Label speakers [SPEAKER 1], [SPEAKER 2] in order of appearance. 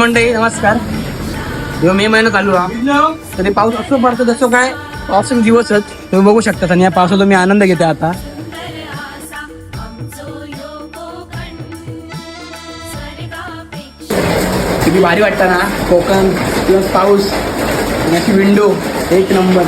[SPEAKER 1] मंडळी नमस्कार. जेव्हा मे महिना चालू हा तरी पाऊस असो पडतो जसं काय पावसाचे दिवसच तुम्ही बघू शकता. आणि या पावसाचा मी आनंद घेते आता. किती भारी वाटतं ना कोकण प्लस पाऊस आणि अशी विंडो एक नंबर.